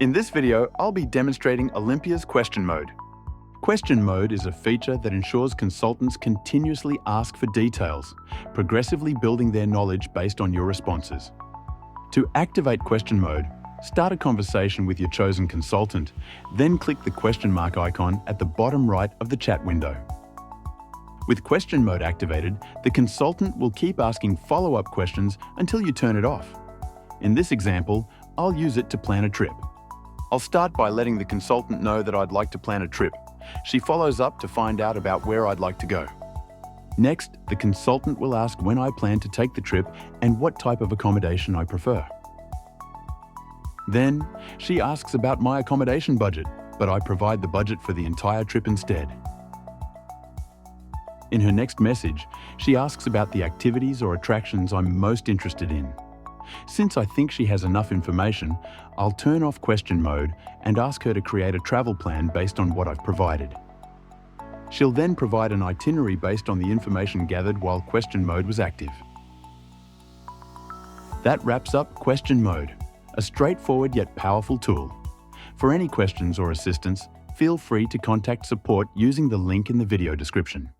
In this video, I'll be demonstrating Olympia's question mode. Question mode is a feature that ensures consultants continuously ask for details, progressively building their knowledge based on your responses. To activate question mode, start a conversation with your chosen consultant, then click the question mark icon at the bottom right of the chat window. With question mode activated, the consultant will keep asking follow-up questions until you turn it off. In this example, I'll use it to plan a trip. I'll start by letting the consultant know that I'd like to plan a trip. She follows up to find out about where I'd like to go. Next, the consultant will ask when I plan to take the trip and what type of accommodation I prefer. Then, she asks about my accommodation budget, but I provide the budget for the entire trip instead. In her next message, she asks about the activities or attractions I'm most interested in. Since I think she has enough information, I'll turn off question mode and ask her to create a travel plan based on what I've provided. She'll then provide an itinerary based on the information gathered while question mode was active. That wraps up question mode, a straightforward yet powerful tool. For any questions or assistance, feel free to contact support using the link in the video description.